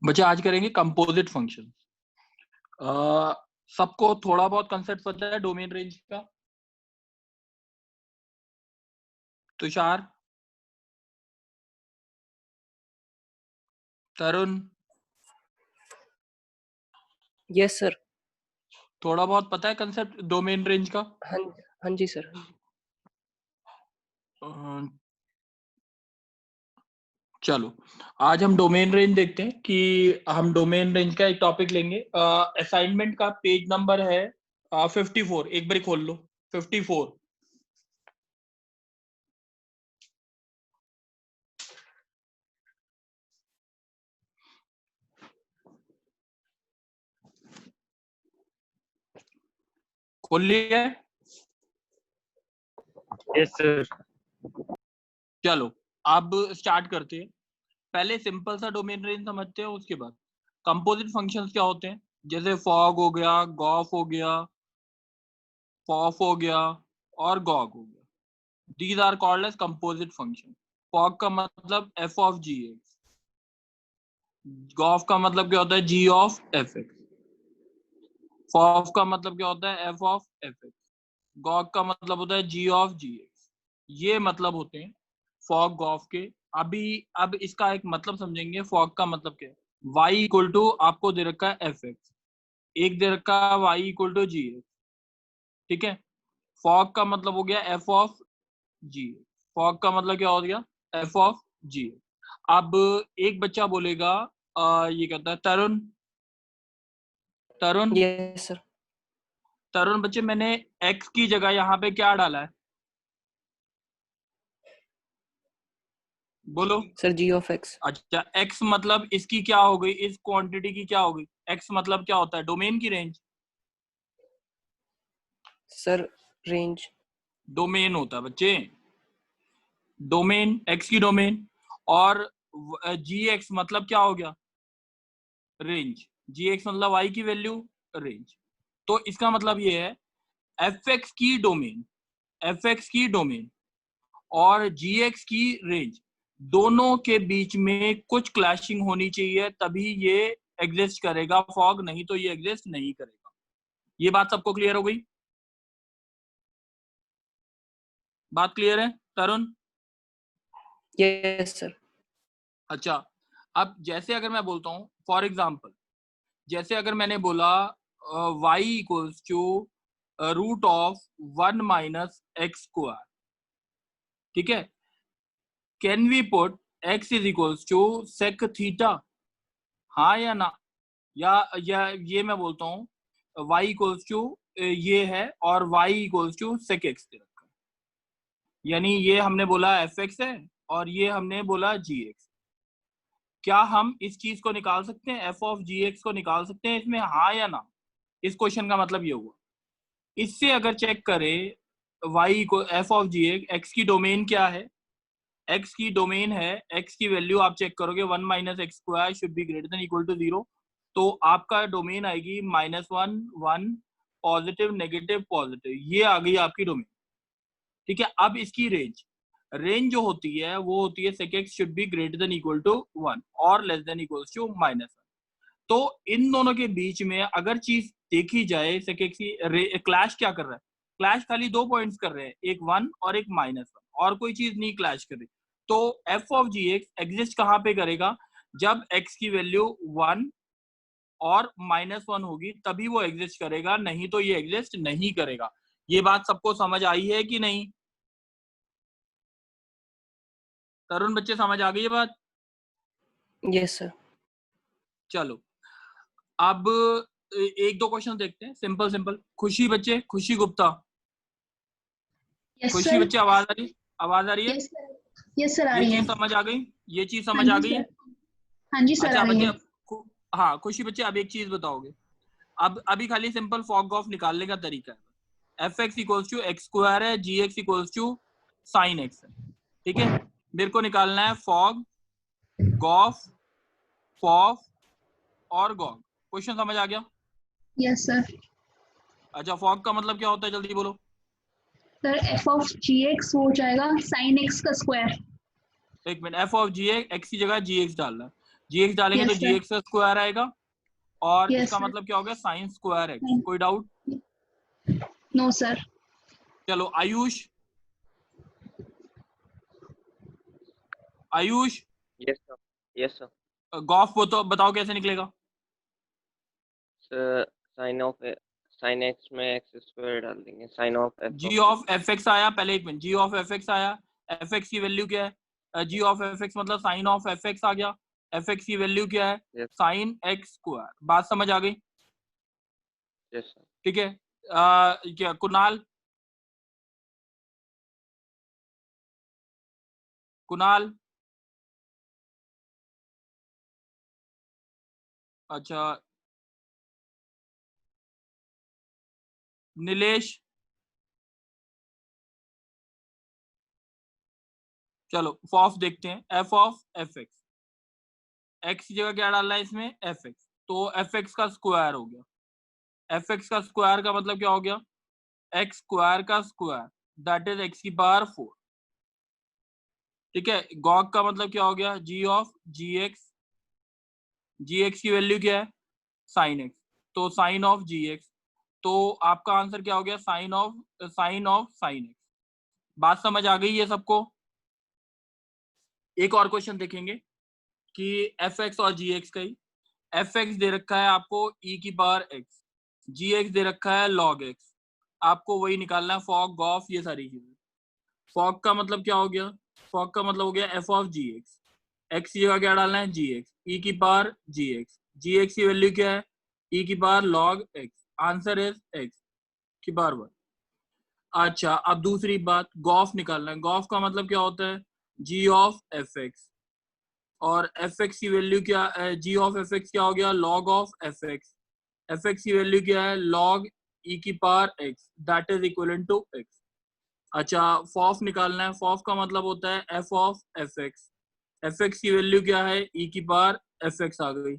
बच्चे आज करेंगे कंपोजिट फंक्शन। सबको थोड़ा बहुत कंसेप्ट पता है डोमेन रेंज का? तुषार, तरुण, यस सर। थोड़ा बहुत पता है कंसेप्ट डोमेन रेंज का? हाँ जी सर। चलो आज हम डोमेन रेंज देखते हैं कि हम डोमेन रेंज का एक टॉपिक लेंगे। असाइनमेंट का पेज नंबर है 54। एक बार खोल लो 54। खोल लिया है? Yes sir. चलो अब स्टार्ट करते हैं। पहले सिंपल सा डोमेन रेंज समझते हैं, उसके बाद कंपोजिट फंक्शंस क्या होते हैं। जैसे फॉग हो गया, गॉफ हो गया, पॉफ हो गया और गॉग हो गया। These are called as composite function. Fog का मतलब f of g x, gof का मतलब क्या होता है g of f x, fof का मतलब क्या होता है f of f x, gog का मतलब होता है जी ऑफ जी एक्स। ये मतलब होते हैं फॉग गॉफ के। अब इसका एक मतलब समझेंगे। फॉग का मतलब क्या है? y इक्वल टू आपको दे रखा है एफ एक्स, एक दे रखा है y equal to g x, ठीक है। फॉग का मतलब हो गया एफ ऑफ जी, फॉग का मतलब क्या हो गया एफ ऑफ जी। अब एक बच्चा बोलेगा ये कहता है तरुण, तरुण, यस सर। तरुण बच्चे मैंने x की जगह यहाँ पे क्या डाला है? बोलो सर जी ऑफ एक्स। अच्छा, x मतलब इसकी क्या हो गई, इस क्वांटिटी की क्या हो गई? x मतलब क्या होता है? डोमेन की रेंज। Sir range. डोमेन होता है बच्चे, डोमेन x की डोमेन। और जी एक्स मतलब क्या हो गया? रेंज। जी एक्स मतलब y की वैल्यू, रेंज। तो इसका मतलब ये है एफ एक्स की डोमेन, एफ एक्स की डोमेन और जी एक्स की रेंज, दोनों के बीच में कुछ क्लैशिंग होनी चाहिए, तभी ये एग्जिस्ट करेगा फॉग, नहीं तो ये एग्जिस्ट नहीं करेगा। ये बात सबको क्लियर हो गई? बात क्लियर है तरुण? Yes sir. अच्छा, अब जैसे अगर मैं बोलता हूं फॉर एग्जाम्पल, जैसे अगर मैंने बोला y equals to root of 1 minus x square, ठीक है। Can we put x is equals to sec theta, हाँ या ना? या ये मैं बोलता हूँ y इक्वल्स टू ये है और y equals to sec x दे रखा है, यानी ये हमने बोला एफ एक्स है और ये हमने बोला जी एक्स। क्या हम इस चीज को निकाल सकते हैं, एफ ऑफ जी एक्स को निकाल सकते हैं इसमें, हाँ या ना? इस क्वेश्चन का मतलब ये हुआ। इससे अगर चेक करें y को एफ ऑफ जी एक्स की डोमेन क्या है, x की डोमेन है, x की वैल्यू आप चेक करोगे 1 minus x square should be greater than equal to 0, तो आपका डोमेन आएगी -1 1 पॉजिटिव नेगेटिव पॉजिटिव, ये आ गई आपकी डोमेन, ठीक है। अब इसकी रेंज, रेंज जो होती है वो होती है sec x should be greater than equal to 1 और लेस देन इक्वल टू -1। तो इन दोनों के बीच में अगर चीज देखी जाए, sec x की क्लैश क्या कर रहा है? क्लैश खाली दो पॉइंट्स कर रहे हैं, एक 1 और एक -1, और कोई चीज नहीं क्लैश कर रही। तो f of g x exist कहां पे करेगा? जब x की वैल्यू 1 और -1 होगी तभी वो एग्जिस्ट करेगा, नहीं तो ये एग्जिस्ट नहीं करेगा। ये बात सबको समझ आई है कि नहीं? तरुण बच्चे समझ आ गई ये बात? Yes sir. चलो अब एक दो क्वेश्चन देखते हैं, सिंपल सिंपल। खुशी बच्चे, खुशी गुप्ता, यस खुशी सर। बच्चे आवाज आ रही, आवाज आ रही है? यस सर आ ये रही है। चीज समझ आ गई? ये चीज हाँ समझ आ जी गई है? सर, हाँ जी सर अच्छा आ रही बच्चे है। हाँ खुशी बच्चे अब एक चीज बताओगे। अब अभी खाली सिंपल फॉग ऑफ निकालने का तरीका है। F x equals to x square है, g x equals to sine x है, ठीक है। मेरे को निकालना है फॉग, गॉफ, फॉफ और गॉग। क्वेश्चन समझ आ गया? Yes sir. अच्छा, फॉग का मतलब क्या होता है, जल्दी बोलो। Sir f of g x हो जाएगा साइन एक्स का स्क्वायर। एक minute, f of g x की जगह जी एक्स डालना है। gx डालेंगे Yes, तो sir. gx का स्क्वायर आएगा और Yes, इसका sir. मतलब क्या हो गया साइन स्क्वायर x। Hmm. कोई डाउट? No, sir. चलो Ayush, Ayush Yes, sir. Yes, sir. Gof बताओ कैसे निकलेगा? So, sin x में x स्क्वायर डाल देंगे, sin of f g of of f x आया, पहले एक minute, g of f x आया, एफ एक्स की वैल्यू क्या है? g ऑफ एफ एक्स मतलब साइन ऑफ एफ एक्स आ गया, एफ एक्स की वैल्यू क्या है? Yes, sine x square. बात समझ आ गई? yes, sir. ठीक है। क्या कुणाल, कुणाल अच्छा नीलेश, चलो फॉफ देखते हैं। F of f x, x की जगह क्या डालना है इसमें? एफ एक्स, तो एफ एक्स का स्क्वायर हो गया। एफ एक्स का स्क्वायर का मतलब क्या हो गया? एक्स स्क्वायर का स्क्वायर, दैट इज एक्स की पावर 4। ठीक है। गॉग का मतलब क्या हो गया? G of g x, g x की वैल्यू क्या है? साइन एक्स, तो साइन ऑफ जी एक्स, तो आपका आंसर क्या हो गया? Sine of sine x. बात समझ आ गई है सबको? एक और क्वेश्चन देखेंगे कि एफ एक्स और जी एक्स का ही। एफ एक्स दे रखा है आपको ई की पावर एक्स, जी एक्स दे रखा है लॉग एक्स। आपको वही निकालना है, फॉग गॉफ ये सारी चीजें। फॉग का मतलब क्या हो गया? फॉग का मतलब हो गया f of g x, x की जगह क्या डालना है? जी एक्स, ई की power g x, g x की वैल्यू क्या है? ई की power log x, answer is x की पावर 1। अच्छा अब दूसरी बात, गॉफ निकालना है। गॉफ का मतलब क्या होता है? जी ऑफ एफ एक्स, और एफ एक्स की वैल्यू क्या है? जी ऑफ एफ एक्स क्या हो गया? Log of f x, f x की वैल्यू क्या है? लॉग ई की power x, that is equal to x. अच्छा फॉफ निकालना है। फॉफ का मतलब होता है f of f x, f x की वैल्यू क्या है? ई की पावर एफ एक्स आ गई,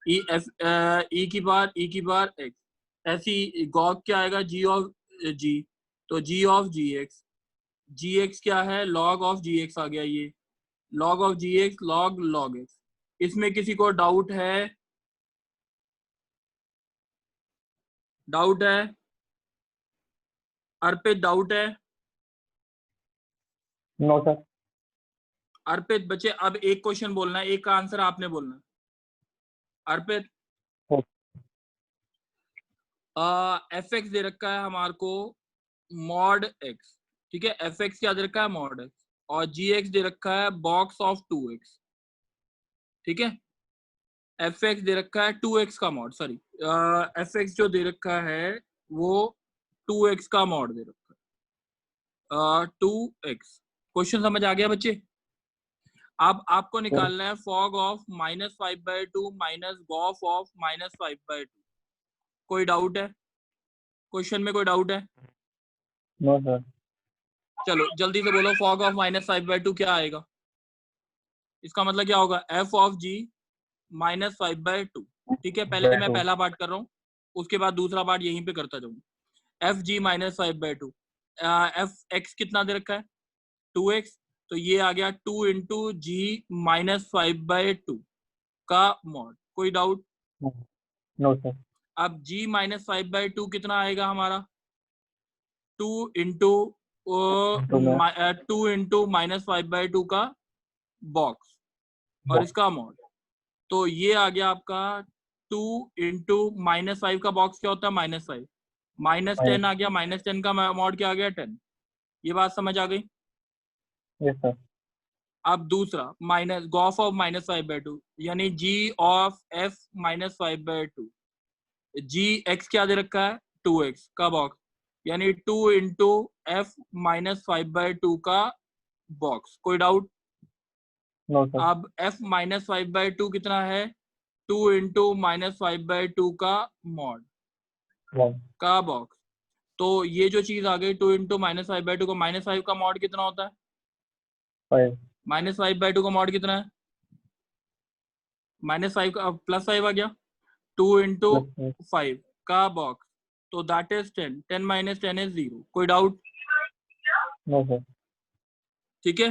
ई की पावर एक्स। ऐसी गॉग क्या आएगा? जी ऑफ जी, तो g of g x, g x क्या है? लॉग ऑफ जी एक्स आ गया, ये log of g x, log log x. इसमें किसी को डाउट है? डाउट है? अर्पित डाउट है? No sir. अर्पित बच्चे अब एक क्वेश्चन बोलना है, एक का आंसर आपने बोलना है। अर्पित, एफ एक्स दे रखा है हमारे को मॉड एक्स, ठीक है। एफ एक्स क्या दे रखा है? मॉड एक्स, और जी एक्स दे रखा है बॉक्स ऑफ 2x, ठीक है। एफ एक्स दे रखा है 2x का मॉड, सॉरी एफ एक्स जो दे रखा है वो 2x का मॉड दे रखा है, 2x। क्वेश्चन समझ आ गया बच्चे? अब आपको निकालना है fog of -5/2 minus gof of -5/2। कोई डाउट है? क्वेश्चन में कोई डाउट है? No sir. चलो जल्दी से बोलो, फॉग ऑफ -5/2 क्या आएगा? इसका मतलब क्या होगा? एफ ऑफ जी -5/2, ठीक है। पहले मैं पहला पार्ट कर रहा हूँ, उसके बाद दूसरा पार्ट यहीं पे करता जाऊंगा। एफ जी -5/2, एफ एक्स कितना दे रखा है? 2x, तो ये आ गया 2 इंटू जी -5/2 का मॉड। कोई डाउट? No sir. अब g -5/2 कितना आएगा हमारा? 2 इंटू -5/2 का बॉक्स और इसका मॉड, तो ये आ गया आपका 2 इंटू -5 का बॉक्स क्या होता है? -5, -10 आ गया, -10 का मॉड क्या आ गया? 10। ये बात समझ आ गई? Yes sir. अब दूसरा माइनस गॉफ ऑफ -5/2, यानी g of f -5/2, g x क्या दे रखा है? 2x का बॉक्स, यानी 2 इंटू एफ -5/2 का बॉक्स। कोई डाउट? No sir. अब f -5/2 कितना है? 2 इंटू -5/2 का मॉड का बॉक्स, तो ये जो चीज आ गई 2 इंटू -5/2 का, -5 का मॉड कितना होता है? 5। -5/2 का मॉड कितना है? -5 का +5 आ गया, 2 इंटू 5 का बॉक्स, तो दैट इज 10, 10 - 10 इज 0। कोई डाउट? No sir. ठीक है।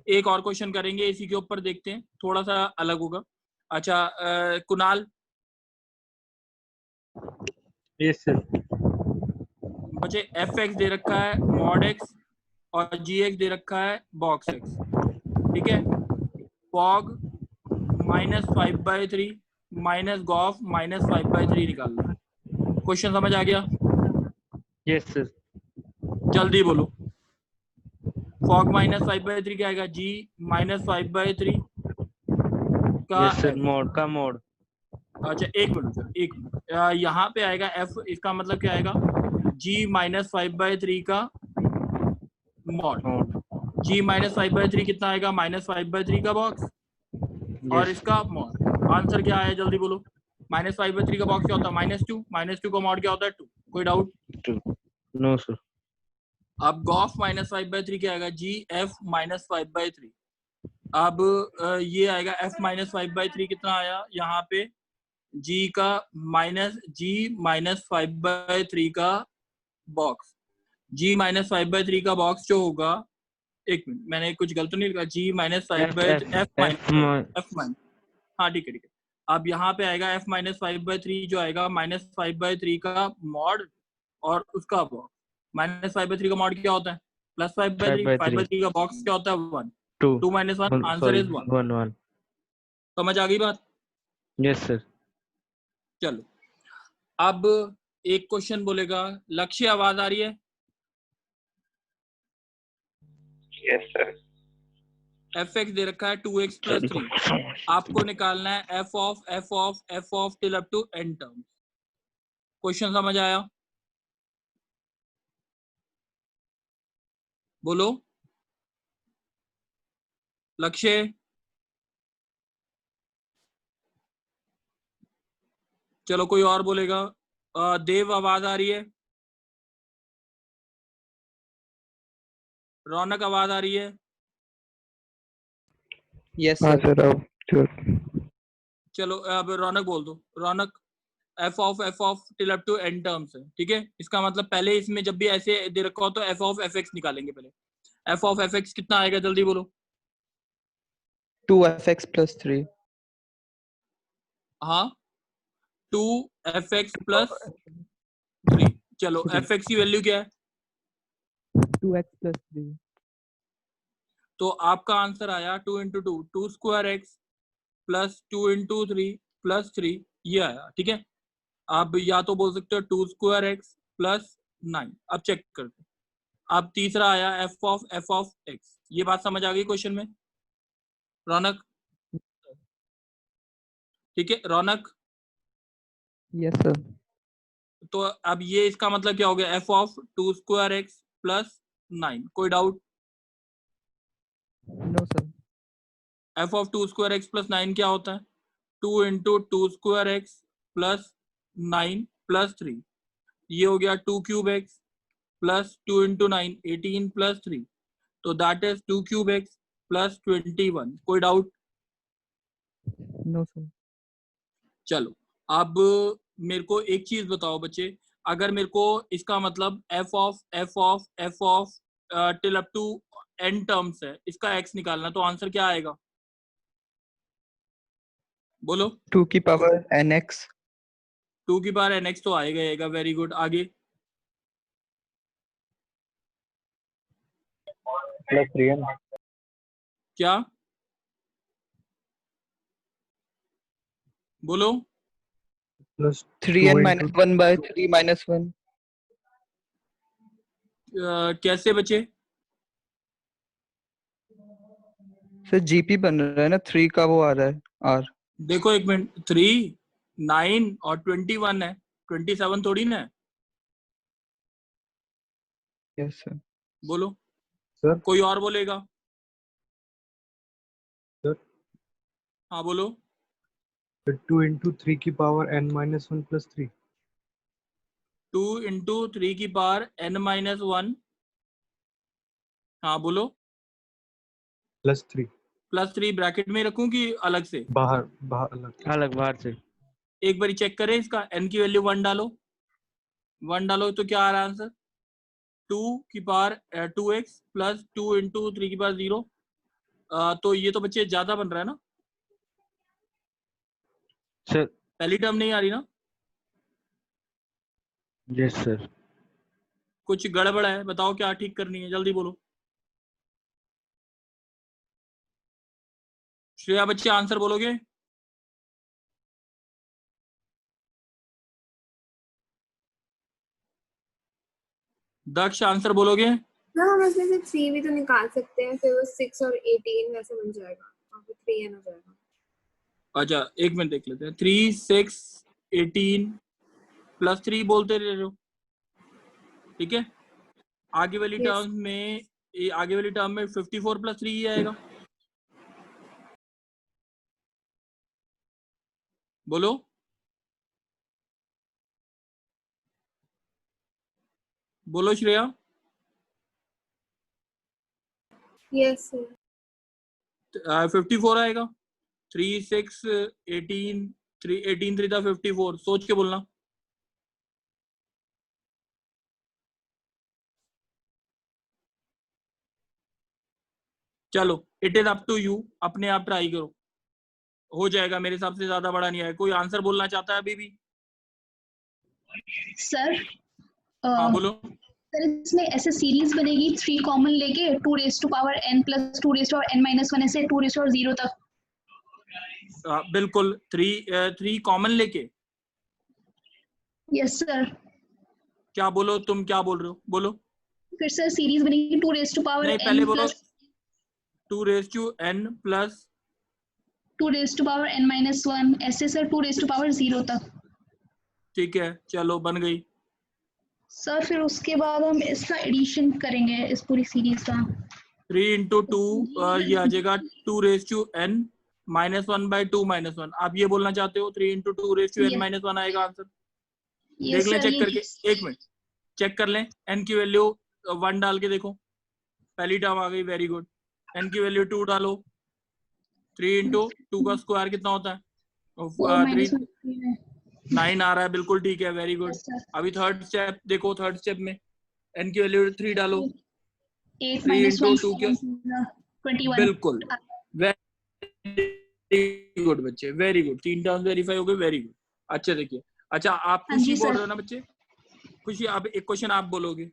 एक और क्वेश्चन करेंगे इसी के ऊपर, देखते हैं, थोड़ा सा अलग होगा। अच्छा कुणाल Yes, sir. बच्चे एफ एक्स दे रखा है मॉड एक्स और जी एक्स दे रखा है बॉक्स एक्स, ठीक है। फॉग -5/3 माइनस गॉफ -5/3 निकालना है। क्वेश्चन समझ आ गया? Yes, sir. जल्दी बोलो। फॉग -5/3 क्या आएगा? जी -5/3 का Yes, sir. F। Mod का mod. अच्छा एक मिनट सर, एक मिनट। यहाँ पे आएगा एफ, इसका मतलब क्या आएगा? जी -5/3 का मॉड। Mod. जी -5/3 कितना आएगा? -5/3 का बॉक्स और Yes. इसका मॉड। आंसर क्या आया जल्दी बोलो। -5/3 का बॉक्स क्या होता है? -2। -2 का मॉड क्या होता है? 2। कोई डाउट? Two. No, sir. अब गॉफ -5/3 क्या आएगा? जी एफ -5/3। अब ये आएगा एफ -5/3 कितना आया यहाँ पे? जी का -5/3 का बॉक्स। जी -5/3 का बॉक्स जो होगा, एक मिनट मैंने कुछ गलत नहीं लिखा। जी -5/3 हाँ ठीक है ठीक है। अब यहाँ पे आएगा एफ -5/3 जो आएगा -5/3 का मॉड और उसका बॉक्स। -5/3 का मॉड क्या होता है? +5/3। 5/3. 5/3 का बॉक्स क्या होता है? 1। 2. 2 - 1 आंसर Sorry. इज 1। 1 1. समझ आ गई बात? Yes, sir. चलो अब एक क्वेश्चन बोलेगा। लक्ष्य आवाज आ रही है? Yes, sir. एफ एक्स दे रखा है 2x + 3। आपको निकालना है f of till up to n term. Question समझ आया? बोलो लक्ष्य। चलो कोई और बोलेगा। देव आवाज आ रही है? रौनक आवाज आ रही है? Yes, हाँ sir. सर, अब sure. चलो अब रौनक बोल दो। Raunak f of till up to n terms है, ठीक है। इसका मतलब पहले इसमें जब भी ऐसे दे रखा हो तो एफ ऑफ एफ एक्स निकालेंगे पहले। एफ ऑफ एफ एक्स कितना आएगा जल्दी बोलो। 2fx + 3. हाँ 2fx + 3। चलो एफ एक्स की वैल्यू क्या है? 2x + 3. तो आपका आंसर आया 2 × 2 2² x + 2 × 3 + 3 ये आया, ठीक है। आप या तो बोल सकते हो 2² x + 9। अब चेक करते हैं। अब तीसरा आया एफ ऑफ एक्स। ये बात समझ आ गई क्वेश्चन में? रौनक ठीक है। रौनक Yes, sir. तो अब ये इसका मतलब क्या हो गया? F of 2² x + 9। कोई doubt? No, sir. F of 2² x + 9 क्या होता है? 2 × 2² x + 9 + 3। ये हो गया 2³ x + 2 × 9 18 + 3। तो दैट इज 2³ x + 21। कोई डाउट? No, sir. चलो अब मेरे को एक चीज बताओ बच्चे। अगर मेरे को इसका मतलब f of till up to n terms है, इसका x निकालना, तो आंसर क्या आएगा बोलो। 2 की पावर nx. 2 की पावर nx तो आएगा। Very good. आगे Plus 3n. क्या बोलो? Plus 3n 2 - 1/3 - 1. कैसे बचे? सर जीपी बन रहा है ना, 3 का वो आ रहा है r. देखो एक मिनट। 3 9 और 21 है, 27 थोड़ी ना है। Yes, sir. बोलो सर कोई और बोलेगा? सर हाँ बोलो। 2 × 3 की पावर n - 1 + 3. 2 × 3 की पावर n - 1। हाँ बोलो। +3 +3 ब्रैकेट में रखूं कि अलग से? बाहर अलग बाहर से. एक बार चेक करें इसका। n की वैल्यू 1 डालो। 1 डालो तो क्या आ रहा है आंसर? 2 की पावर 2x + 2 × 3 की पावर 0। तो ये तो बच्चे ज्यादा बन रहा है ना। सर पहली टर्म नहीं आ रही ना? Yes sir. कुछ गड़बड़ है, बताओ क्या ठीक करनी है, जल्दी बोलो। श्रेया बच्चे आंसर बोलोगे? दक्ष आंसर बोलोगे? ना हम इसमें से 3 भी तो निकाल सकते हैं, फिर वो 6 और 18 वैसे बन जाएगा, और फिर 3n हो जाएगा। अच्छा एक मिनट देख लेते हैं। 3 6 18 प्लस 3 बोलते रह रहे हो, ठीक है। आगे वाली Yes. टर्म में, आगे वाली टर्म में 54 प्लस 3 ही आएगा। बोलो। बोलो श्रेया। Yes sir. 54 आएगा। 3 6 18 3 18 3 था 54, सोच के बोलना। चलो it is up to you, अपने आप ट्राई करो, हो जाएगा। मेरे हिसाब से ज्यादा बड़ा नहीं आएगा। कोई आंसर बोलना चाहता है अभी भी? सर हाँ बोलो। सर इसमें ऐसे सीरीज बनेगी 3 कॉमन लेके 2 raise to power n plus 2 raise to power n minus 1 ऐसे 2 रेज टू पावर 0 तक। बिल्कुल 3 कॉमन लेके। Yes sir. क्या बोलो, तुम क्या बोल रहे हो? बोलो। फिर सर सीरीज बनेगी 2 रेज टू पावर नहीं n पहले बोलो plus 2 raise to n plus 2 raise to power n minus 1 ऐसे सर 2 रेज टू पावर 0 तक। ठीक है चलो बन गई। सर फिर उसके बाद हम इसका एडिशन करेंगे इस पूरी सीरीज का। 3 इंटू 2 ये आ जाएगा 2 raise to n minus 1 by 2 minus 1। आप ये बोलना चाहते हो 3 into 2 raise to n minus 1 आएगा आंसर? देख लें चेक करके, एक मिनट चेक कर लें। n की वैल्यू 1 डाल के देखो, पहली टर्म आ गई, वेरी गुड। n की वैल्यू 2 डालो। 3 इंटू 2 का स्क्वायर कितना होता है? 3 9 आ रहा है, बिल्कुल ठीक है, वेरी गुड। अभी थर्ड स्टेप देखो, थर्ड स्टेप में n की वैल्यू 3 डालो। 3 इंटू 2 के 21। बिल्कुल, वेरी गुड बच्चे, वेरी गुड। 3 टर्म्स वेरीफाई हो गए, वेरी गुड। अच्छा देखिए, अच्छा आप हाँ खुशी जी बोल सर। रहे हो ना बच्चे? खुशी अब एक क्वेश्चन आप बोलोगे।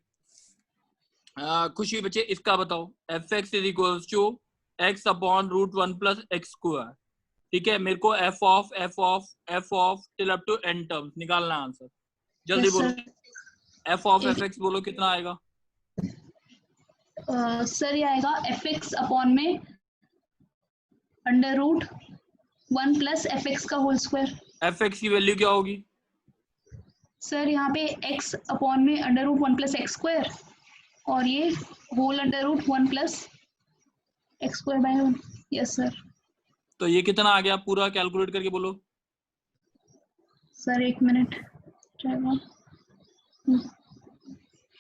खुशी बच्चे इसका बताओ। F x is equals to x upon root 1 plus x square, ठीक है। मेरे को f of till up to n terms निकालना है आंसर, जल्दी Yes, बोलो। sir. F of f x बोलो कितना आएगा? सर ये आएगा एफ एक्स अपॉन में under root 1 plus f x का होल स्क्वायर। एफ एक्स की वैल्यू क्या होगी? सर यहाँ पे x अपॉन में under root 1 plus x square और ये whole under root 1 plus x square by 1। Yes sir. तो ये कितना आ गया, पूरा कैलकुलेट करके बोलो। सर एक मिनट,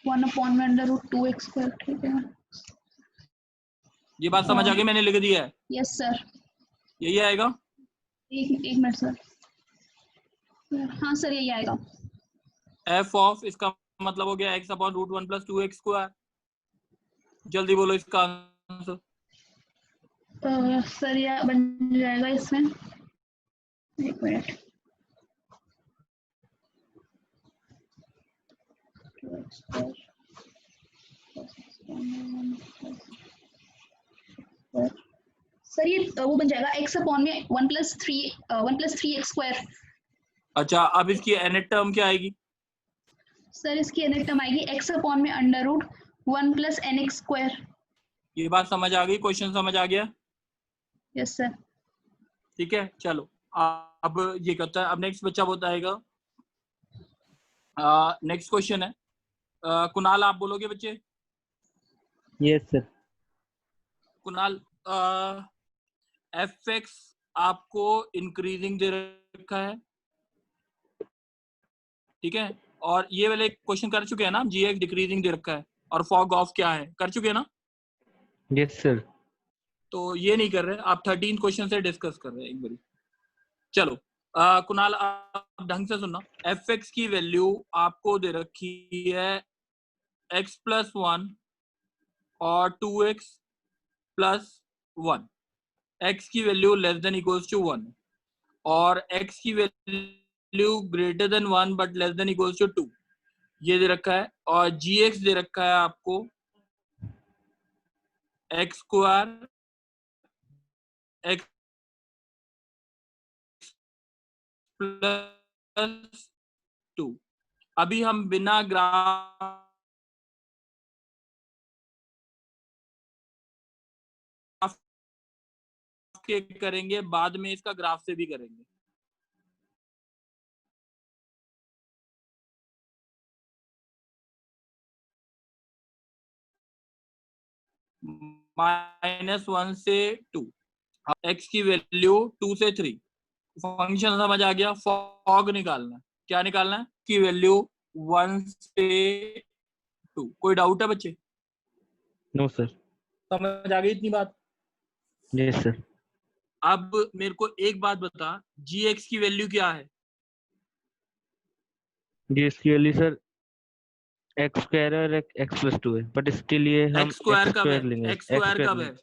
1 अपॉन में अंडर रूट 2 एक्स स्क्वायर, ठीक है। ये बात समझ आ गई, मैंने लिख दिया है। Yes sir. यही आएगा? एक मिनट सर। हाँ सर यही आएगा। एफ ऑफ इसका मतलब हो गया x upon root 1 plus 2 x square. जल्दी बोलो इसका आंसर। सर यह बन जाएगा इसमें, एक मिनट। सर ये वो बन जाएगा x अपॉन में 1 प्लस 3 एक्स स्क्वायर। अच्छा अब इसकी nth टर्म क्या आएगी? सर इसकी nth टर्म आएगी x अपॉन में under root 1 plus n x square. ये बात समझ आ गई, क्वेश्चन समझ आ गया? Yes sir. ठीक है चलो अब ये करता है। अब नेक्स्ट बच्चा बताएगा। नेक्स्ट क्वेश्चन है, कुणाल आप बोलोगे बच्चे? Yes sir. Kunal, F x आपको इंक्रीजिंग दे रखा है, ठीक है। और ये वाले क्वेश्चन कर चुके हैं ना, जी एक्स डिक्रीजिंग दे रखा है, और फॉग ऑफ क्या है कर चुके हैं ना? Yes sir. तो ये नहीं कर रहे, आप 13 क्वेश्चन से डिस्कस कर रहे हैं एक बारी। चलो कुणाल आप ढंग से सुनना। एफ एक्स की वैल्यू आपको दे रखी है x प्लस 1 और 2x प्लस 1। x की वैल्यू लेस देन इक्वल्स टू 1। और x की वैल्यू greater than 1 but less than equals to 2, ये दे रखा है। और gx दे रखा है आपको x स्क्वायर x प्लस 2। अभी हम बिना ग्राफ के करेंगे, बाद में इसका ग्राफ से भी करेंगे। -1 से 2, x की वैल्यू 2 से 3, फंक्शन समझ आ गया। फॉग निकालना है, क्या निकालना है? की वैल्यू 1 से 2। कोई डाउट है बच्चे? No sir. समझ आ गई इतनी बात? Yes sir. अब मेरे को एक बात बता, gx की वैल्यू क्या है? gx की वैल्यू सर एक्स स्क्वायर और एक्स प्लस 2 है, बट स्टिल ये हम एक्स स्क्वायर कब है? लेंगे। एक्स स्क्वायर कब है?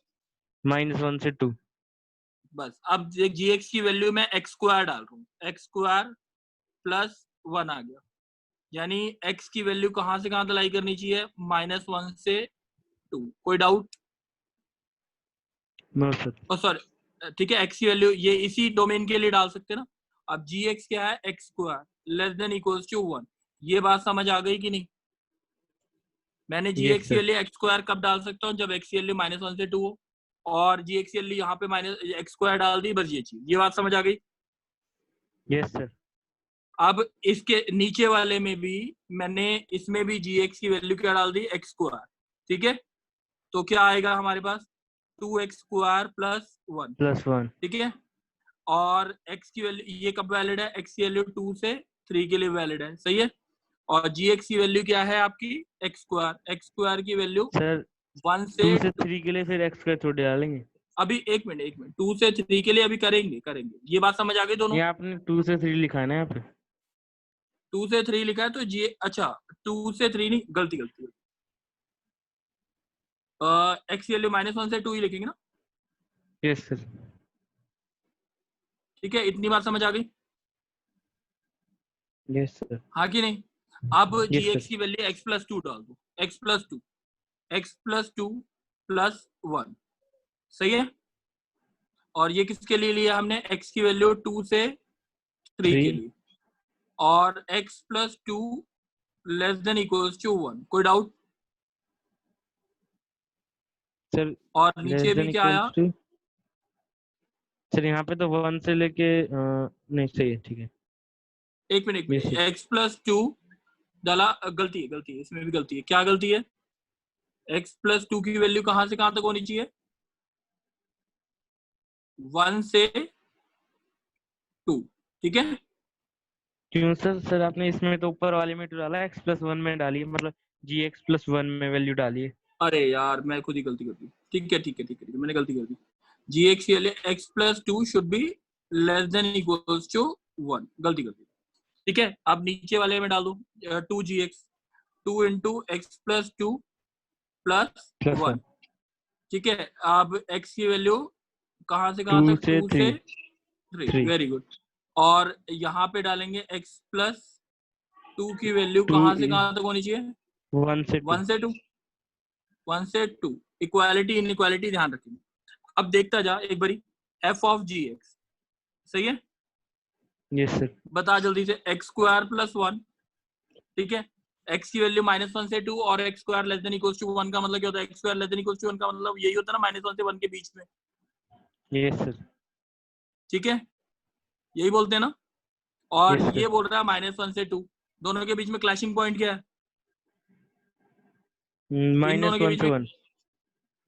-1 से 2। बस अब gx की वैल्यू में एक्स स्क्वायर डाल रहा हूँ, एक्स स्क्वायर प्लस 1 आ गया, यानी x की वैल्यू कहां से कहां तक लाई करनी चाहिए? -1 से 2। कोई डाउट? No sir. सॉरी, ठीक है, x की वैल्यू ये इसी डोमेन के लिए डाल सकते हैं ना। अब gx क्या है? X square less than equals to 1। ये बात समझ आ गई कि नहीं? मैंने gx की वैल्यू एक्स स्क्वायर कब डाल सकता हूँ? जब x की वैल्यू -1 से 2 हो, और gx की वैल्यू यहाँ पे एक्स स्क्वायर डाल दी, बस ये चीज। ये बात समझ आ गई? Yes sir. अब इसके नीचे वाले में भी मैंने इसमें भी gx की वैल्यू क्या डाल दी? X square. ठीक है, तो क्या आएगा हमारे पास? 2x square plus 1। ठीक है, और x की वैल्यू ये कब वैलिड है? x की वैल्यू 2 से 3 के लिए वैलिड है, सही है। और gx की वैल्यू क्या है आपकी? X square. एक्स स्क्वायर की वैल्यू सर 1 से 2 से 3 के लिए फिर एक्स स्क्वायर थोड़ी डालेंगे। अभी एक मिनट 2 से 3 के लिए अभी करेंगे। ये बात समझ आ गई दोनों? ये आपने 2 से 3 लिखा है ना यहाँ पे? 2 से 3 लिखा है तो जी, अच्छा 2 से 3 नहीं, गलती एक्स की वैल्यू -1 से 2 ही लिखेंगे ना। Yes sir. ठीक है, इतनी बात समझ आ गई? Yes sir. हाँ कि नहीं? अब Yes, gx sir. की वैल्यू x प्लस 2 डाल दो, x प्लस 2 प्लस 1, सही है। और ये किसके लिए लिया हमने? x की वैल्यू 2 से 3 के लिए, और x plus 2 less than equals to 1। कोई डाउट? सर और नीचे भी क्या आया? सर यहाँ पे तो 1 से लेके नहीं, सही है, ठीक है। एक minute Yes, sir. x plus 2 डाला, गलती है, इसमें भी गलती है। क्या गलती है? x प्लस 2 की वैल्यू कहां से कहां तक होनी चाहिए? 1 से 2। ठीक है, क्यों सर? सर आपने इसमें तो ऊपर वाले में तो डाला, x प्लस 1 में डाली है, मतलब gx प्लस 1 में वैल्यू डाली है। अरे यार मैं खुद ही गलती कर दी। ठीक है, मैंने गलती कर दी। gx के लिए x plus 2 should be less than equals to 1, गलती कर दी। ठीक है, अब नीचे वाले में डाल दो 2gx, 2 into x plus 2 plus 1। ठीक है, अब x की वैल्यू कहां से कहां तक? 2 से 3। Very good. और यहाँ पे डालेंगे x प्लस 2 की वैल्यू कहां से कहां तक होनी चाहिए? 1 से 2। 1 से 2, इक्वालिटी इनइक्वालिटी ध्यान रखेंगे। अब देखता जा एक बारी, f ऑफ gx, सही है। Yes sir. बता जल्दी से, एक्स स्क्वायर प्लस 1। ठीक है, x की वैल्यू -1 से 2 और x square less than equals to 1 का मतलब क्या होता है? x square less than equals to 1 का मतलब यही होता है ना, -1 से 1 के बीच में। Yes sir. ठीक है, यही बोलते हैं ना। और Yes, sir. ये बोल रहा है -1 से 2, दोनों के बीच में क्लैशिंग पॉइंट क्या है? इन दोनों के बीच में।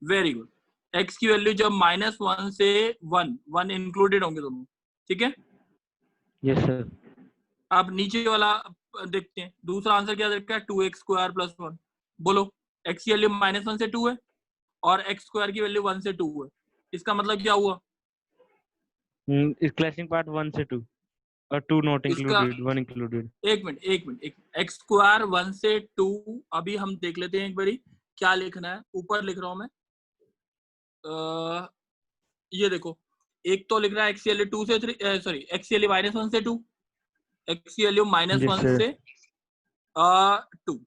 Very good. x की वैल्यू जब -1 से 1 इंक्लूडेड होंगे दोनों। ठीक है, यस सर। अब नीचे वाला देखते हैं, दूसरा आंसर क्या देखा है? 2x square plus 1। बोलो, x की वैल्यू -1 से 2 है और x स्क्वायर की वैल्यू 1 से 2 है, इसका मतलब क्या हुआ? इस क्लैशिंग पार्ट 1 से 2 और 2 नॉट इंक्लूडेड, 1 इंक्लूडेड। एक मिनट, x स्क्वायर 1 से 2। अभी हम देख लेते हैं एक बारी क्या लिखना है। ऊपर लिख रहा हूं मैं, ये देखो, एक तो लिख रहा है एक्स की वैल्यू 2 से 3, सॉरी एक्स की वैल्यू -1 से 2, एक्स की वैल्यू Yes, -1 sir. से 2,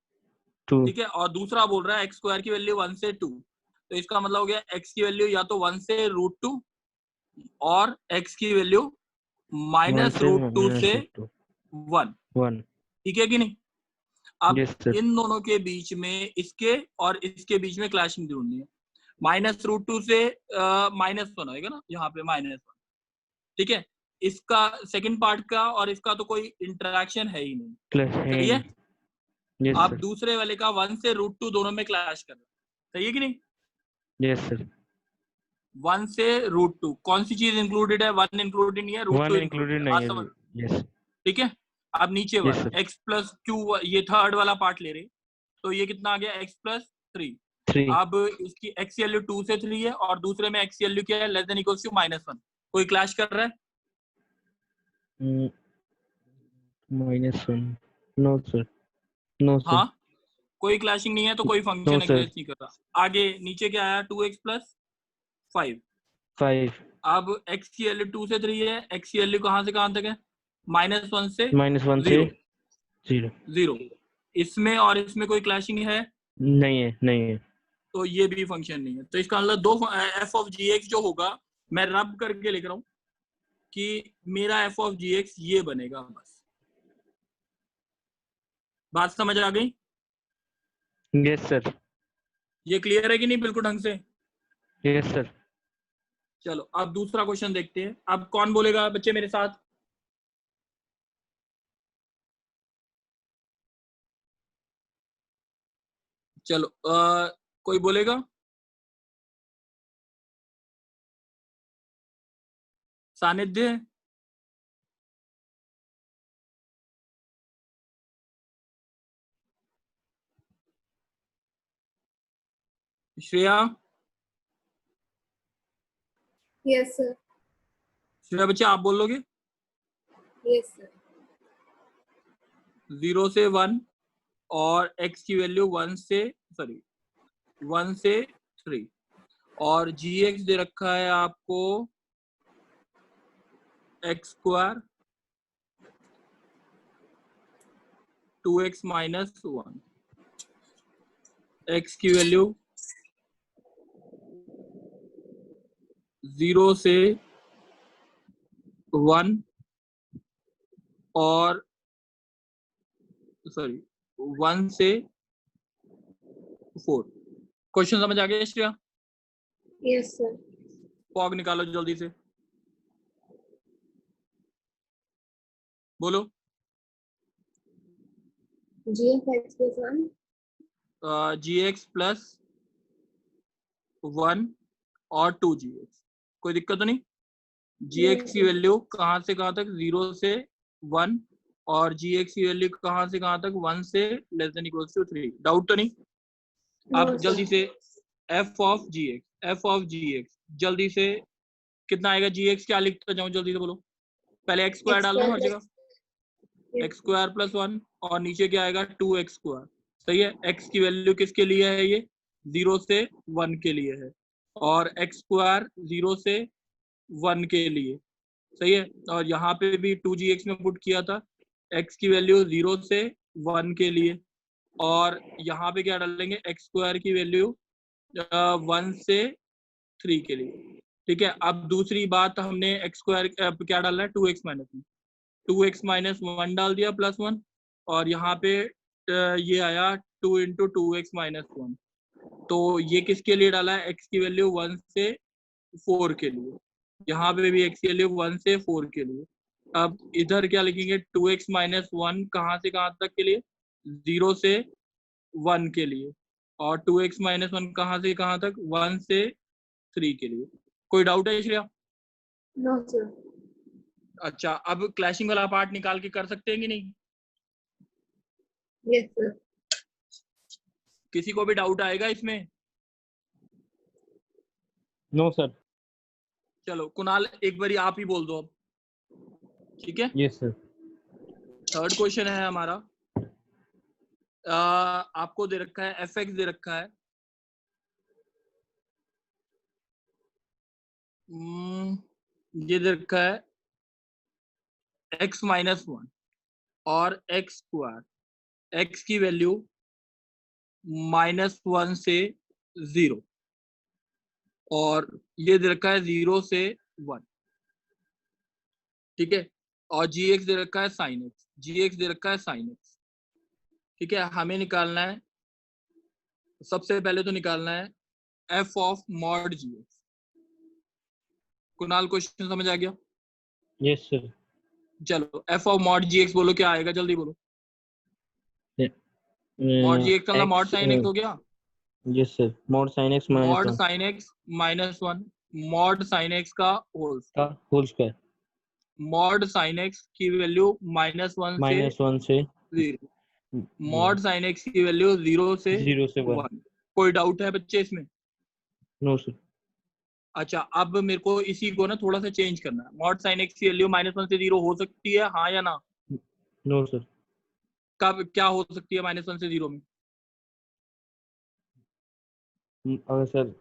2. ठीक है। और दूसरा बोल रहा है एक्स स्क्वायर की वैल्यू 1 से 2, तो इसका मतलब हो गया एक्स की वैल्यू या तो 1 से √2 और एक्स की वैल्यू 1 से -√2 से -2. 1, 1. ठीक है कि नहीं। अब Yes, sir. इन दोनों के बीच में, इसके और इसके बीच में क्लैशिंग ढूंढनी है। -√2 से -1 होएगा ना यहाँ पे -1, ठीक है। इसका सेकंड पार्ट का और इसका तो कोई इंटरेक्शन है ही नहीं, Plus सही है। Yes, आप sir. दूसरे वाले का 1 से √2 दोनों में क्लैश कर रहे हैं, सही है कि नहीं। Yes, sir. 1 से √2 कौन सी चीज इंक्लूडेड है, 1 इंक्लूडेड नहीं है, √2 1 इंक्लूडेड included है, नहीं बात है. समझ, Yes. ठीक है। अब नीचे Yes, वाला sir. x प्लस क्यू, ये थर्ड वाला पार्ट ले रहे, तो ये कितना आ गया x प्लस 3। 3. अब इसकी x की वैल्यू 2 से 3 है और दूसरे में x की वैल्यू क्या है, लेस देन इक्वल्स टू -1। कोई क्लैश कर रहा है? -1. No, sir. No, sir. हाँ, कोई क्लैशिंग नहीं है तो कोई फंक्शन No, sir. एग्जिस्ट नहीं कर रहा। आगे नीचे क्या आया, 2x प्लस 5। 5. अब x की वैल्यू 2 से 3 है, x की वैल्यू कहाँ से कहाँ तक है, -1 से -1 से 0, 0. 0। इसमें और इसमें कोई क्लैशिंग है नहीं है, नहीं है. तो ये भी फंक्शन नहीं है। तो इसका मतलब दो f ऑफ gx जो होगा, मैं रब करके लिख रहा हूं कि मेरा f ऑफ gx ये बनेगा। बस बात समझ आ गई? Yes, sir. ये क्लियर है कि नहीं बिल्कुल ढंग से? Yes, sir. चलो अब दूसरा क्वेश्चन देखते हैं। अब कौन बोलेगा बच्चे मेरे साथ? चलो कोई बोलेगा? सानिध्य, श्रेया, यस सर। श्रेया बच्चे आप बोल लोगे? Yes sir. 0 से 1 और x की वैल्यू 1 से 3 और gx दे रखा है आपको x स्क्वायर 2x - 1, x की वैल्यू 0 से 1 और 1 से 4। क्वेश्चन समझ आ गया श्रेया? Yes sir. फॉग निकालो जल्दी से, बोलो। gx plus 1 gx प्लस 1 और 2gx, कोई दिक्कत तो नहीं? gx की वैल्यू कहाँ से कहाँ तक, 0 से 1 और gx की वैल्यू कहाँ से कहाँ तक, 1 से less than equals to 3। Doubt तो नहीं? अब जल्दी से f ऑफ gx जल्दी से कितना आएगा? gx क्या लिखता जाऊं, जल्दी से बोलो। पहले x स्क्वायर डाल दो हर जगह, x स्क्वायर प्लस 1 और नीचे क्या आएगा 2x स्क्वायर, सही है। x की वैल्यू किसके लिए है, ये 0 से 1 के लिए है और x स्क्वायर 0 से 1 के लिए, सही है। और यहाँ पे भी 2gx में पुट किया था, x की वैल्यू 0 से 1 के लिए और यहाँ पे क्या डालेंगे, x स्क्वायर की वैल्यू 1 से 3 के लिए, ठीक है। अब दूसरी बात, हमने x स्क्वायर क्या डालना है, 2x - 1, 2x - 1 डाल दिया प्लस 1 और यहाँ पे ये आया 2 × 2x - 1, तो ये किसके लिए डाला है, x की वैल्यू 1 से 4 के लिए, यहाँ पे भी x की वैल्यू 1 से 4 के लिए। अब इधर क्या लिखेंगे, 2x - 1 कहाँ से कहाँ तक के लिए, 0 से 1 के लिए और 2x - 1 कहाँ से कहाँ तक, 1 से 3 के लिए। कोई डाउट है श्रेया? No sir. अच्छा, अब क्लैशिंग वाला पार्ट निकाल के कर सकते हैं कि नहीं? Yes sir. किसी को भी डाउट आएगा इसमें? No, sir. चलो कुणाल एक बारी आप ही बोल दो अब, ठीक है। Yes, sir. थर्ड क्वेश्चन है हमारा, आपको दे रखा है fx दे रखा है, ये दे रखा है x-1 और x स्क्वायर, x की वैल्यू -1 से 0 और ये दे रखा है 0 से 1, ठीक है। और gx दे रखा है sin x, gx दे रखा है sin x, ठीक है। हमें निकालना है, सबसे पहले तो निकालना है f of mod gx। Kunal question समझ आ गया? Yes sir. चलो f ऑफ मॉड gx बोलो, क्या आएगा जल्दी बोलो। मॉड gx का मतलब मॉड sin x हो गया। Yes sir, mod sine x mod sin x -1, mod sin x का whole, whole square, mod sin x की वैल्यू -1 से 0, मॉड sin x की वैल्यू 0 से 1। कोई डाउट है बच्चे इसमें? No sir. अच्छा, अब मेरे को इसी को ना थोड़ा सा चेंज करना है। मॉड sin x की वैल्यू -1 से 0 हो सकती है, हाँ या ना? No sir. कब क्या हो सकती है -1 से 0 में? अगर सर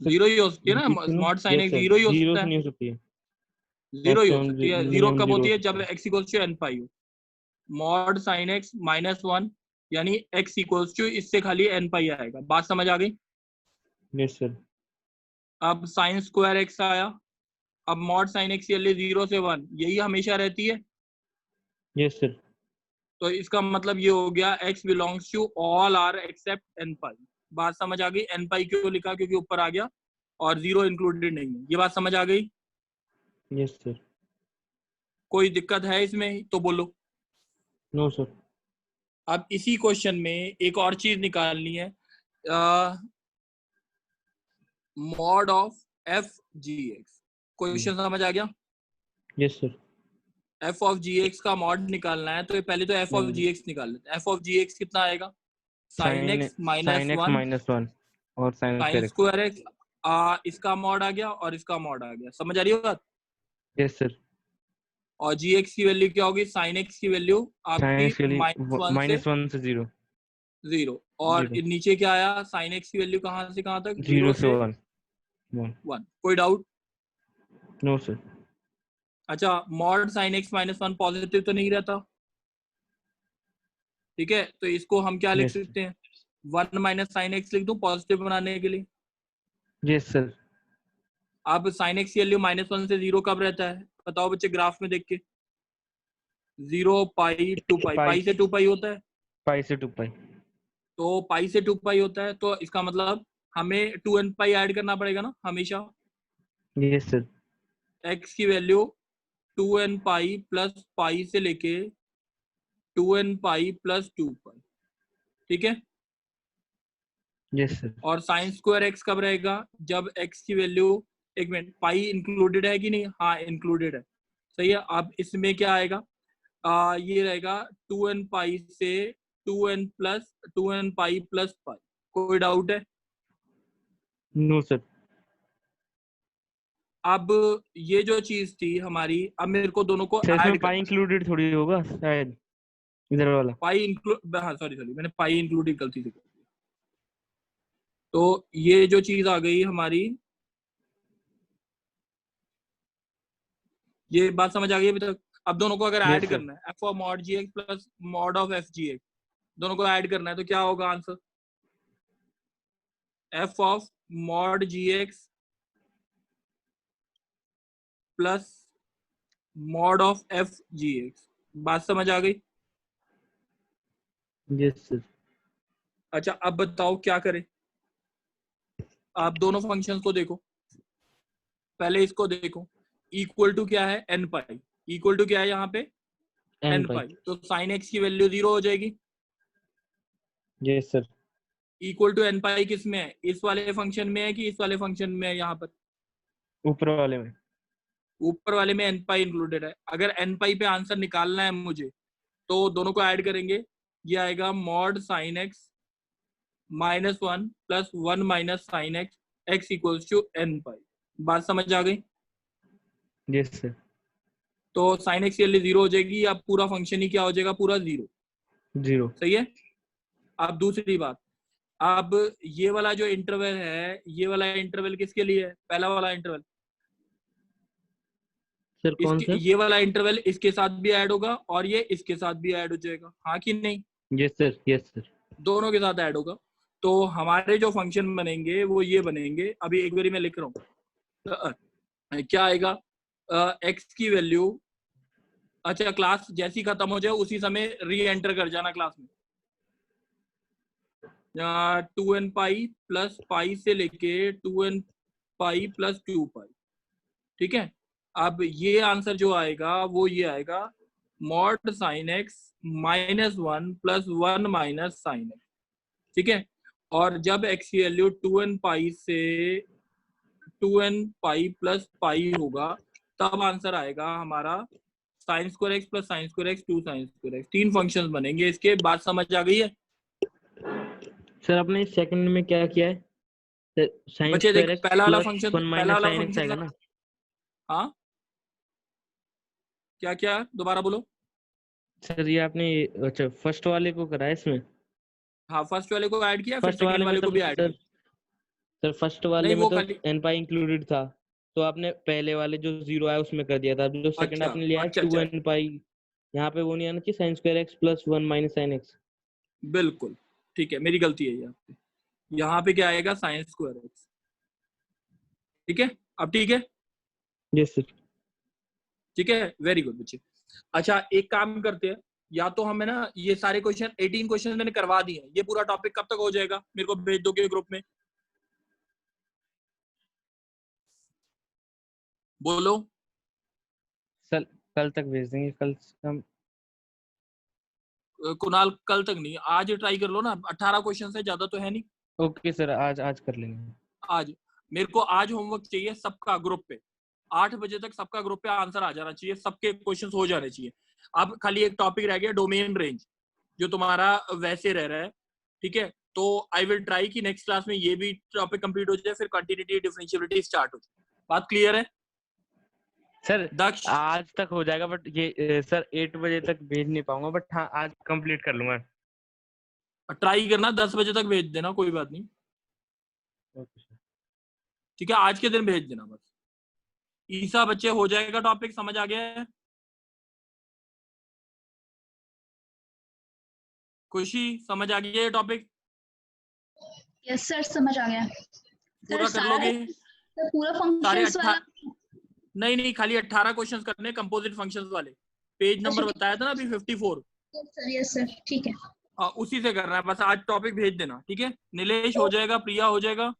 0 ही हो सकती है ना, मॉड sin x 0 ही हो सकता है। नहीं हो सकती है, 0 ही हो सकती है। 0 कब होती है? जब जब x इक्वल्स टू n पाई हो। मॉड sin x -1 यानी x इक्वल्स टू इससे खाली n पाई आएगा। बात समझ आ गई? Yes sir. अब sin स्क्वायर x आया। अब मॉड sin x की वैल्यू 0 से 1, यही हमेशा रहती है। Yes sir. तो इसका मतलब ये हो गया x belongs to all R except n pi. बात समझ आ गई? n पाई क्यों लिखा? क्योंकि ऊपर आ गया और 0 इंक्लूडेड नहीं है। ये बात समझ आ गई? Yes sir. कोई दिक्कत है इसमें तो बोलो। No sir. अब इसी क्वेश्चन में एक और चीज निकालनी है, mod of f g x. Question समझ आ गया? Yes sir. F of g x का मॉड निकालना है, तो पहले तो एफ ऑफ जी एक्स निकाल लेते हैं। एफ ऑफ जी एक्स कितना आएगा? साइन एक्स -1 और साइन स्क्वायर एक्स। इसका मॉड आ गया और इसका मॉड आ गया। समझ आ रही है बात? Yes sir. और जी एक्स की वैल्यू क्या होगी? साइन एक्स की वैल्यू आपकी -1 से 0 और नीचे क्या आया? साइन एक्स की वैल्यू कहाँ से कहाँ तक? 0 से 1। कोई डाउट? No sir. अच्छा, मॉड साइन एक्स -1 पॉजिटिव तो नहीं रहता, ठीक है। तो इसको हम क्या लिख सकते हैं? 1 - साइन एक्स लिख दूं पॉजिटिव बनाने के लिए। Yes sir. अब साइन एक्स की वैल्यू -1 से 0 कब रहता है? बताओ बच्चे, ग्राफ में देख के। 0 पाई 2 पाई, पाई से 2 पाई होता है। पाई से 2 पाई, तो पाई से 2 पाई होता है, तो इसका मतलब हमें 2n पाई ऐड करना पड़ेगा ना हमेशा। Yes sir. x की value 2n pi plus pi से लेके 2n पाई प्लस 2 पाई, ठीक है। Yes sir. और साइन स्क्वायर एक्स कब रहेगा? जब x की वैल्यू, एक मिनट, पाई इंक्लूडेड है कि नहीं? हाँ इंक्लूडेड है, सही है। अब इसमें क्या आएगा? ये रहेगा 2n पाई से 2n पाई प्लस पाई। कोई डाउट है? No sir. अब ये जो चीज थी हमारी, अब मेरे को दोनों को इसमें ऐड पाई इंक्लूडेड थोड़ी होगा शायद, इधर वाला पाई इंक्लूड, हाँ सॉरी मैंने पाई इंक्लूडेड गलती से कर दिया। तो ये जो चीज आ गई हमारी, ये बात समझ आ गई अभी तक? अब दोनों को अगर ऐड करना है, f of mod ji x plus mod of f g x, दोनों को ऐड करना है, तो क्या होगा answer? F of mod ji x plus mod of f g x. बात समझ आ गई? Yes sir. अच्छा, अब बताओ क्या करें? आप दोनों फंक्शंस को देखो, पहले इसको देखो। इक्वल टू क्या है? n pi. इक्वल टू क्या है यहाँ पे? n पाई। तो साइन x की वैल्यू 0 हो जाएगी। Yes sir. Equal to n pi किस में है? इस वाले फंक्शन में है कि इस वाले फंक्शन में है? यहाँ पर ऊपर वाले में, ऊपर वाले में n पाई इंक्लूडेड है। अगर n पाई पे आंसर निकालना है मुझे, तो दोनों को ऐड करेंगे। ये आएगा mod sine x -1 plus 1 minus sine x, x equals to n pi. बात समझ आ गई? Yes sir. तो साइन एक्स की वैल्यू 0 हो जाएगी। अब पूरा फंक्शन ही क्या हो जाएगा? पूरा 0। सही है। अब दूसरी बात, अब ये वाला जो इंटरवल है, ये वाला इंटरवल किसके लिए है? पहला वाला इंटरवल सर कौन सा? ये वाला इंटरवल इसके साथ भी ऐड होगा और ये इसके साथ भी ऐड हो जाएगा, हाँ कि नहीं? Yes sir, yes sir. दोनों के साथ ऐड होगा। तो हमारे जो फंक्शन बनेंगे वो ये बनेंगे, अभी एक बारी मैं लिख रहा हूँ। क्या आएगा? एक्स की वैल्यू, अच्छा क्लास जैसी खत्म हो जाए उसी समय री एंटर कर जाना क्लास में। 2n पाई प्लस पाई से लेके 2n पाई प्लस 2 पाई, ठीक है। अब ये आंसर जो आएगा वो ये आएगा, mod sine x -1 plus 1 minus sine x, ठीक है। और जब एक्स की वैल्यू 2n पाई से 2n पाई प्लस पाई होगा तब आंसर आएगा हमारा sine square x plus sine square x 2 sine square x. 3 functions बनेंगे इसके। बात समझ आ गई है? सर आपने सेकंड में क्या किया है? साइन बच्चे स्क्वायर देख, एक्स पहला वाला प्लस फंक्शन, 1 पहला माइनस वाला साइन एक्स आएगा फंक्शन, ना? हाँ क्या दोबारा बोलो। सर ये आपने, अच्छा फर्स्ट वाले को करा है इसमें? हाँ फर्स्ट वाले को ऐड किया, फिर फर्स्ट सेकंड वाले में वाले तो को भी ऐड सर, किया। फर्स्ट वाले नहीं में वो तो खाली, n पाई इंक्लूडेड था, तो आपने पहले वाले जो 0 है उसमें कर दिया था। जो सेकंड अच्छा आपने लिया है अच्छा 2n पाई, यहाँ पे वो नहीं आना चाहिए, sine square x plus 1 minus sine x. बिल्कुल ठीक है, मेरी गलती है यहाँ पे। यहाँ पे क्या आएगा? साइन स्क्वायर एक्स, ठीक है। अब ठीक है, यस सर। ठीक है, वेरी गुड बच्चे। अच्छा एक काम करते हैं, या तो हमें ना ये सारे क्वेश्चन 18 क्वेश्चन मैंने करवा दिए हैं, ये पूरा टॉपिक कब तक हो जाएगा? मेरे को भेज दोगे ग्रुप में? बोलो। सर कल तक भेज देंगे, कल हम। कुणाल कल तक नहीं, आज ट्राई कर लो ना, 18 क्वेश्चन से ज्यादा तो है नहीं। ओके सर, आज कर लेंगे। आज मेरे को आज होमवर्क चाहिए सबका ग्रुप पे, 8 बजे तक सबका ग्रुप पे आंसर आ जाना चाहिए, सबके क्वेश्चंस हो जाने चाहिए। अब खाली एक टॉपिक रह गया, डोमेन रेंज, जो तुम्हारा वैसे रह रहा है, ठीक है। तो आई विल ट्राई कि नेक्स्ट क्लास में ये भी टॉपिक कंप्लीट हो जाए, फिर कंटिन्यूटी डिफरेंशिएबिलिटी स्टार्ट हो जाए। बात क्लियर है सर? दक्ष? आज तक हो जाएगा, बट ये सर 8 बजे तक भेज नहीं पाऊंगा, बट हाँ आज कंप्लीट कर लूंगा। ट्राई करना 10 बजे तक भेज देना, कोई बात नहीं, ओके सर। ठीक है। आज के दिन भेज देना बस। ईसा बच्चे हो जाएगा टॉपिक, समझ आ गया है? खुशी समझ आ गया ये टॉपिक? यस सर, समझ आ गया। पूरा सर कर लोगे? सर पूरा सारे फंक्शंस वाला? नहीं खाली 18 क्वेश्चंस करने कंपोजिट फंक्शंस वाले। पेज नंबर बताया था ना अभी 54। सर यस सर, ठीक है। हाँ उसी से करना है बस। आज टॉपिक भेज देना, ठीक है। नीलेश हो जाएगा, प्रिया हो जाएगा।